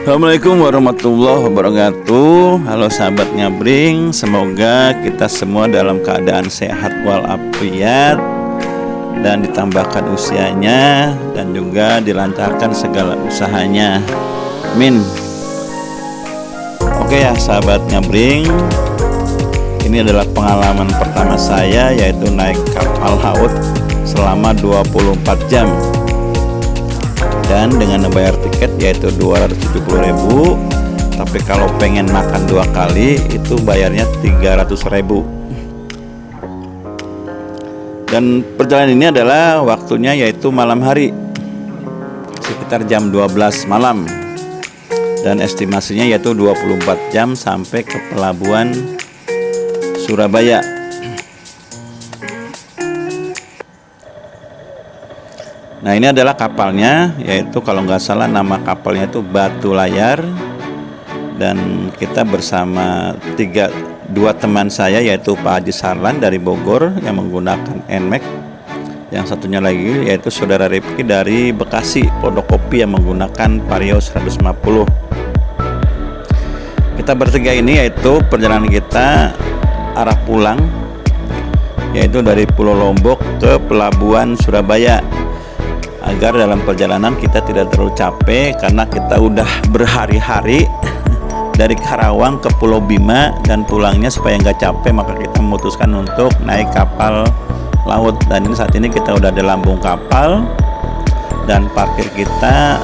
Assalamualaikum warahmatullahi wabarakatuh. Halo sahabat Ngabring, semoga kita semua dalam keadaan sehat walafiat dan ditambahkan usianya dan juga dilancarkan segala usahanya. Amin. Oke ya sahabat Ngabring, ini adalah pengalaman pertama saya, yaitu naik kapal laut selama 24 jam dan dengan membayar tiket yaitu 270.000, tapi kalau pengen makan 2 kali itu bayarnya 300.000. Dan perjalanan ini adalah waktunya yaitu malam hari, sekitar jam 12 malam, dan estimasinya yaitu 24 jam sampai ke pelabuhan Surabaya. Nah, ini adalah kapalnya, yaitu kalau nggak salah nama kapalnya itu Batu Layar, dan kita bersama dua teman saya, yaitu Pak Haji Sarlan dari Bogor yang menggunakan NMAX, yang satunya lagi yaitu saudara Rifki dari Bekasi Pondokopi yang menggunakan Vario 150. Kita bertiga ini yaitu perjalanan kita arah pulang, yaitu dari Pulau Lombok ke pelabuhan Surabaya, agar dalam perjalanan kita tidak terlalu capek, karena kita udah berhari-hari dari Karawang ke Pulau Bima, dan pulangnya supaya nggak capek maka kita memutuskan untuk naik kapal laut. Dan ini saat ini kita udah di lambung kapal dan parkir kita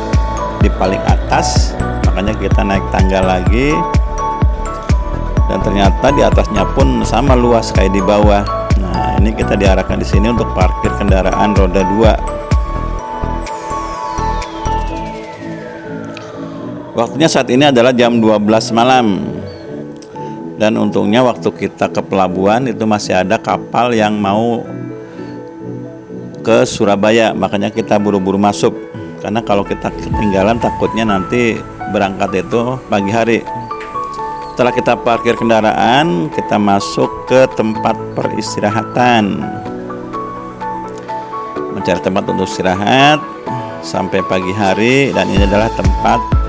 di paling atas, makanya kita naik tangga lagi, dan ternyata di atasnya pun sama luas kayak di bawah. Nah, ini kita diarahkan di sini untuk parkir kendaraan roda 2. Waktunya saat ini adalah jam 12 malam, dan untungnya waktu kita ke pelabuhan itu masih ada kapal yang mau ke Surabaya, makanya kita buru-buru masuk, karena kalau kita ketinggalan takutnya nanti berangkat itu pagi hari. Setelah kita parkir kendaraan, kita masuk ke tempat peristirahatan, mencari tempat untuk istirahat sampai pagi hari. Dan ini adalah tempat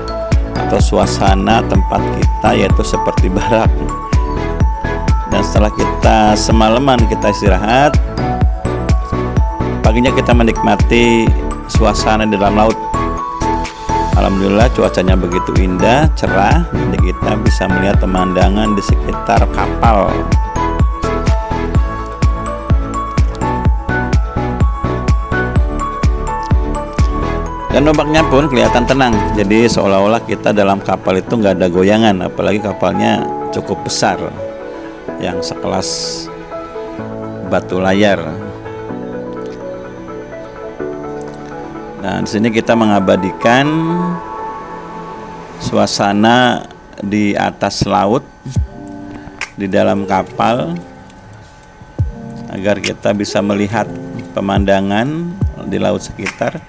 atau suasana tempat kita, yaitu seperti barak. Dan setelah kita semalaman kita istirahat, paginya kita menikmati suasana di dalam laut. Alhamdulillah cuacanya begitu indah, cerah, jadi kita bisa melihat pemandangan di sekitar kapal. Dan ombaknya pun kelihatan tenang, jadi seolah-olah kita dalam kapal itu nggak ada goyangan, apalagi kapalnya cukup besar, yang sekelas Batu Layar. Nah, di sini kita mengabadikan suasana di atas laut, di dalam kapal, agar kita bisa melihat pemandangan di laut sekitar.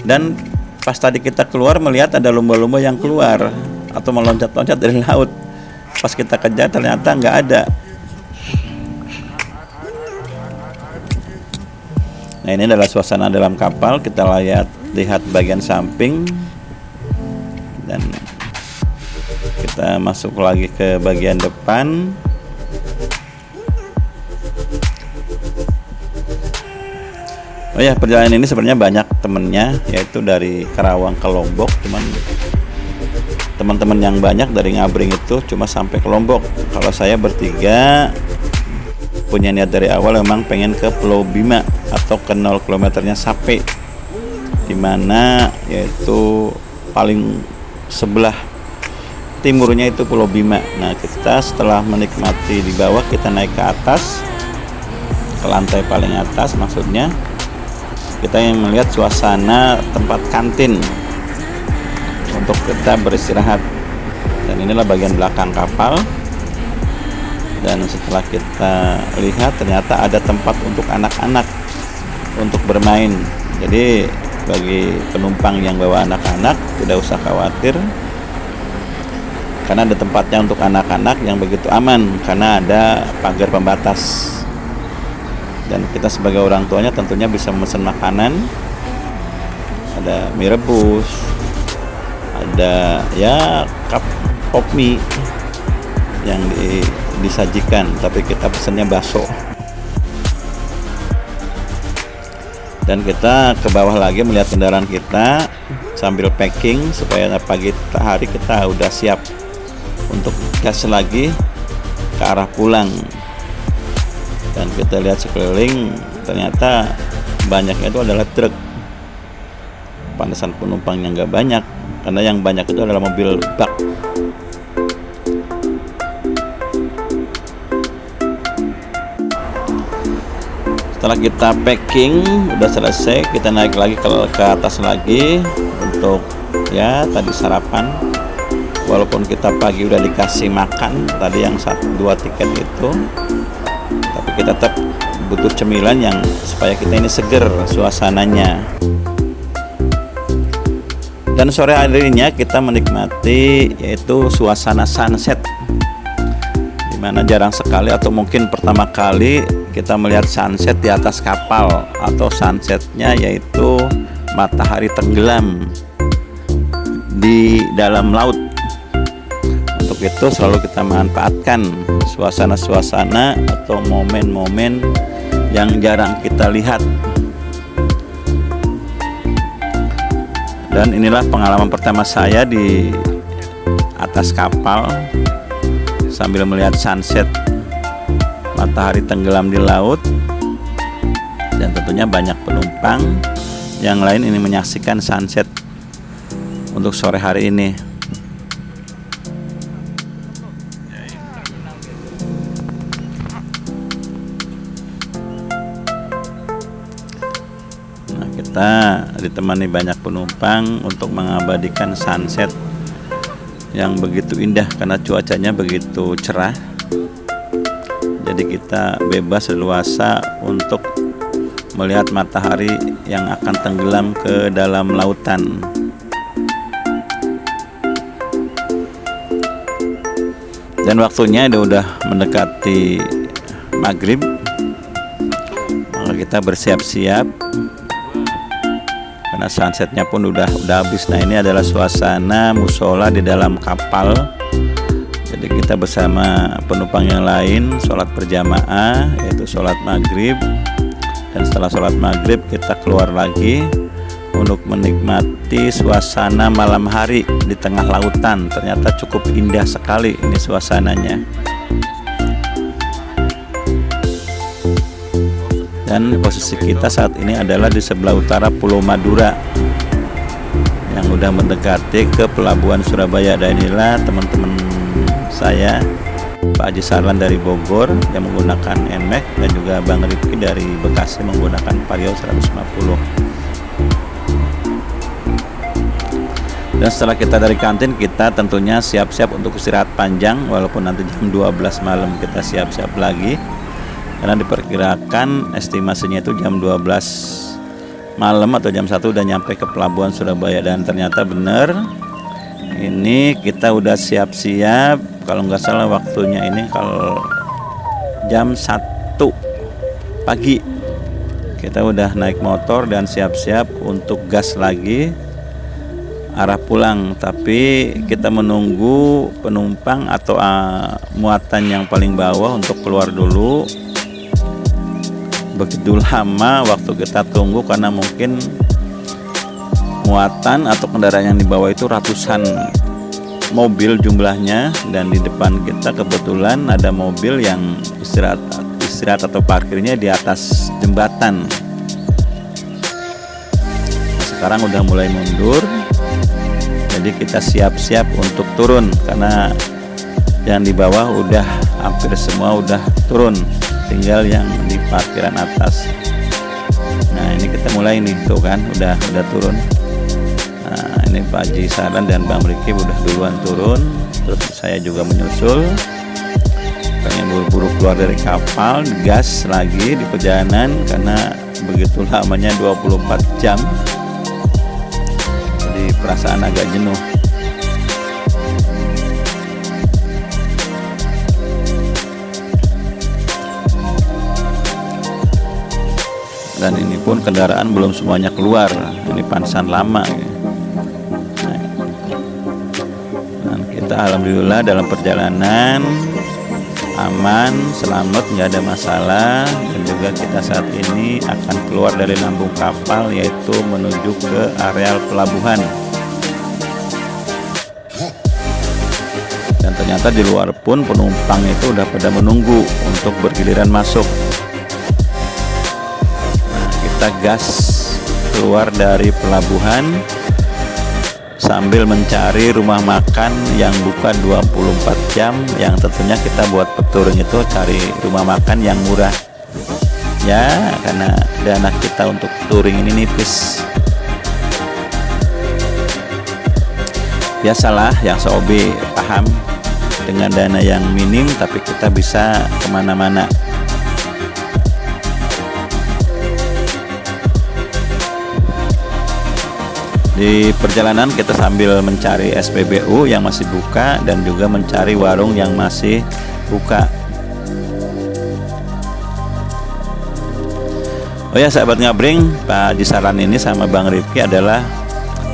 Dan pas tadi kita keluar melihat ada lumba-lumba yang keluar atau meloncat-loncat dari laut. Pas kita kejar ternyata nggak ada. Nah, ini adalah suasana dalam kapal. Kita lihat bagian samping, dan kita masuk lagi ke bagian depan. Oh ya, perjalanan ini sebenarnya banyak temennya, yaitu dari Karawang ke Lombok. Cuman teman-teman yang banyak dari Ngabring itu cuma sampai ke Lombok. Kalau saya bertiga punya niat dari awal memang pengen ke Pulau Bima atau ke 0 kilometernya Sape, dimana yaitu paling sebelah timurnya itu Pulau Bima. Nah, kita setelah menikmati di bawah, kita naik ke atas, ke lantai paling atas maksudnya. Kita yang melihat suasana tempat kantin untuk kita beristirahat. Dan inilah bagian belakang kapal. Dan setelah kita lihat, ternyata ada tempat untuk anak-anak untuk bermain. Jadi bagi penumpang yang bawa anak-anak tidak usah khawatir, karena ada tempatnya untuk anak-anak yang begitu aman, karena ada pagar pembatas. Dan kita sebagai orang tuanya tentunya bisa memesan makanan, ada mie rebus, ada ya cup pop mie yang disajikan, tapi kita pesennya bakso. Dan kita ke bawah lagi melihat kendaraan kita sambil packing supaya pagi hari kita udah siap untuk gas lagi ke arah pulang. Dan kita lihat sekeliling, ternyata banyaknya itu adalah truk. Pantesan penumpangnya nggak banyak, karena yang banyak itu adalah mobil bak. Setelah kita packing udah selesai, kita naik lagi ke atas lagi untuk ya tadi sarapan. Walaupun kita pagi udah dikasih makan tadi yang 2 tiket itu, tapi kita tetap butuh cemilan yang supaya kita ini seger suasananya. Dan sore harinya kita menikmati yaitu suasana sunset, dimana jarang sekali atau mungkin pertama kali kita melihat sunset di atas kapal, atau sunsetnya yaitu matahari tenggelam di dalam laut. Untuk itu selalu kita manfaatkan suasana-suasana atau momen-momen yang jarang kita lihat. Dan inilah pengalaman pertama saya di atas kapal sambil melihat sunset matahari tenggelam di laut. Dan tentunya banyak penumpang yang lain ini menyaksikan sunset untuk sore hari ini. Nah, kita ditemani banyak penumpang untuk mengabadikan sunset yang begitu indah karena cuacanya begitu cerah. Jadi kita bebas leluasa untuk melihat matahari yang akan tenggelam ke dalam lautan. Dan waktunya udah mendekati maghrib, maka kita bersiap-siap karena sunsetnya pun udah habis. Nah, ini adalah suasana musola di dalam kapal. Jadi kita bersama penumpang yang lain sholat berjamaah, yaitu sholat maghrib. Dan setelah sholat maghrib kita keluar lagi untuk menikmati suasana malam hari di tengah lautan. Ternyata cukup indah sekali ini suasananya. Dan posisi kita saat ini adalah di sebelah utara Pulau Madura yang udah mendekati ke pelabuhan Surabaya. Dan inilah teman-teman saya, Pak Haji Sarlan dari Bogor yang menggunakan NMAX, dan juga Bang Rifki dari Bekasi menggunakan Vario 150. Dan setelah kita dari kantin, kita tentunya siap-siap untuk istirahat panjang, walaupun nanti jam 12 malam kita siap-siap lagi, karena diperkirakan estimasinya itu jam 12 malam atau jam 1 udah nyampe ke pelabuhan Surabaya. Dan ternyata benar, ini kita udah siap-siap. Kalau nggak salah waktunya ini kalau jam 1 pagi kita udah naik motor dan siap-siap untuk gas lagi arah pulang. Tapi kita menunggu penumpang atau muatan yang paling bawah untuk keluar dulu. Begitu lama waktu kita tunggu karena mungkin muatan atau kendaraan yang dibawa itu ratusan mobil jumlahnya. Dan di depan kita kebetulan ada mobil yang istirahat atau parkirnya di atas jembatan. Sekarang udah mulai mundur, jadi kita siap-siap untuk turun karena yang di bawah udah hampir semua udah turun, tinggal yang di parkiran atas. Nah, ini kita mulai nih, tuh kan udah turun. Nah, ini Pak Haji Sarlan dan Bang Riki udah duluan turun, terus saya juga menyusul. Pengen buru-buru keluar dari kapal, gas lagi di perjalanan karena begitu lamanya 24 jam. Jadi perasaan agak jenuh. Dan ini pun kendaraan belum semuanya keluar, ini pantesan lama ya. kita alhamdulillah dalam perjalanan aman, selamat, nggak ada masalah. Dan juga kita saat ini akan keluar dari lambung kapal, yaitu menuju ke areal pelabuhan. Dan ternyata di luar pun penumpang itu udah pada menunggu untuk bergiliran masuk. Nah, kita gas keluar dari pelabuhan sambil mencari rumah makan yang buka 24 jam, yang tentunya kita buat peturing itu cari rumah makan yang murah ya, karena dana kita untuk touring ini nipis. Biasalah yang sehobi paham, dengan dana yang minim tapi kita bisa kemana-mana. Di perjalanan kita sambil mencari SPBU yang masih buka dan juga mencari warung yang masih buka. Oh ya sahabat ngabring, Pak Jisaran ini sama Bang Rifki adalah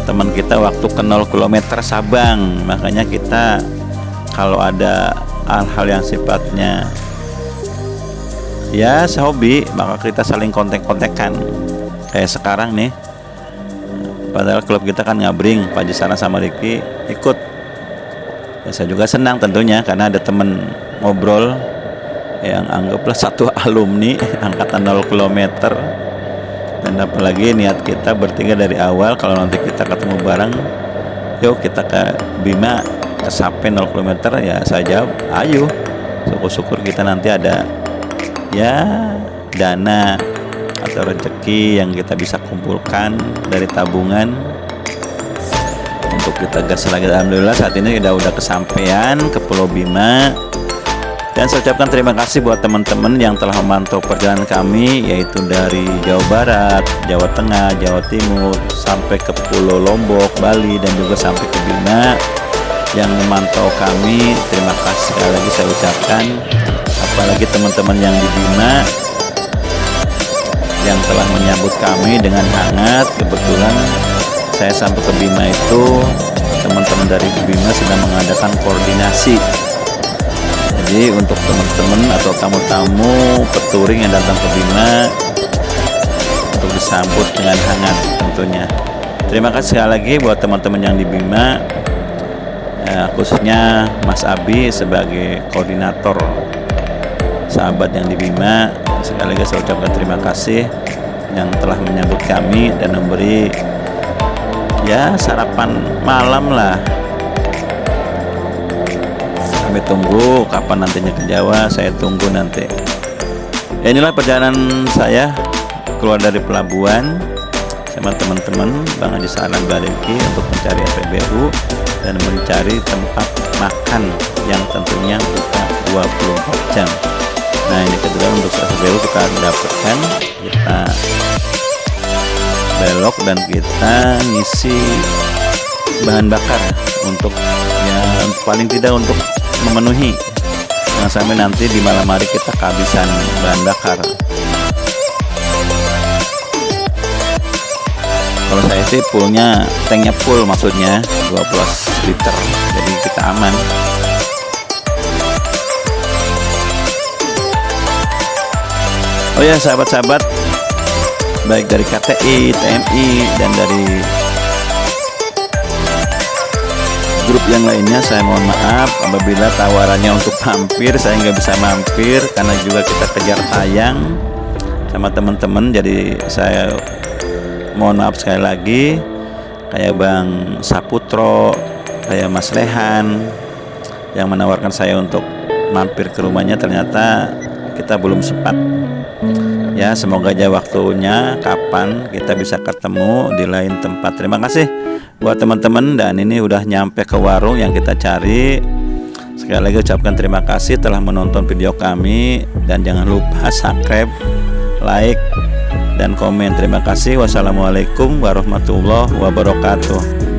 teman kita waktu ke 0 km Sabang. Makanya kita kalau ada hal-hal yang sifatnya ya sehobi, maka kita saling kontek-kontekan. Kayak sekarang nih, padahal klub kita kan ngabring, Pak Jisaran sama Rifki ikut ya, saya juga senang tentunya karena ada temen ngobrol yang anggaplah satu alumni angkatan 0 km. Dan apalagi niat kita bertiga dari awal, kalau nanti kita ketemu bareng, yuk kita ke Bima, ke sampai 0 km, ya saya jawab ayo. Syukur-syukur kita nanti ada ya dana atau rezeki yang kita bisa kumpulkan dari tabungan untuk kita gas lagi. Alhamdulillah saat ini udah kesampaian ke Pulau Bima, dan saya ucapkan terima kasih buat teman-teman yang telah memantau perjalanan kami, yaitu dari Jawa Barat, Jawa Tengah, Jawa Timur sampai ke Pulau Lombok, Bali, dan juga sampai ke Bima yang memantau kami. Terima kasih sekali lagi saya ucapkan, apalagi teman-teman yang di Bima yang telah menyambut kami dengan hangat. Kebetulan saya sampai ke Bima itu teman-teman dari Bima sedang mengadakan koordinasi. Jadi untuk teman-teman atau tamu-tamu peturing yang datang ke Bima untuk disambut dengan hangat tentunya. Terima kasih sekali lagi buat teman-teman yang di Bima, khususnya Mas Abi sebagai koordinator sahabat yang di Bima. Sekali lagi saya ucapkan terima kasih yang telah menyambut kami dan memberi ya sarapan malam lah. Kami tunggu kapan nantinya ke Jawa, saya tunggu nanti. Ya, inilah perjalanan saya keluar dari pelabuhan sama teman-teman Bang Haji Salam Baliki untuk mencari SPBU dan mencari tempat makan yang tentunya buka 24 jam. Nah, ini kedua untuk SPBU kita dapatkan, kita belok dan kita ngisi bahan bakar untuk ya paling tidak untuk memenuhi, jangan sampai nanti di malam hari kita kehabisan bahan bakar. Kalau saya sih fullnya, tanknya full, maksudnya 12 liter, jadi kita aman. Oh ya sahabat-sahabat, baik dari KTI, TMI, dan dari grup yang lainnya, saya mohon maaf apabila tawarannya untuk mampir saya nggak bisa mampir karena juga kita kejar tayang sama teman-teman. Jadi saya mohon maaf sekali lagi, kayak Bang Saputro, kayak Mas Lehan yang menawarkan saya untuk mampir ke rumahnya, ternyata kita belum sempat. Ya, semoga aja waktunya kapan kita bisa ketemu di lain tempat. Terima kasih buat teman-teman, dan ini udah nyampe ke warung yang kita cari. Sekali lagi ucapkan terima kasih telah menonton video kami, dan jangan lupa subscribe, like, dan komen. Terima kasih. Wassalamualaikum warahmatullahi wabarakatuh.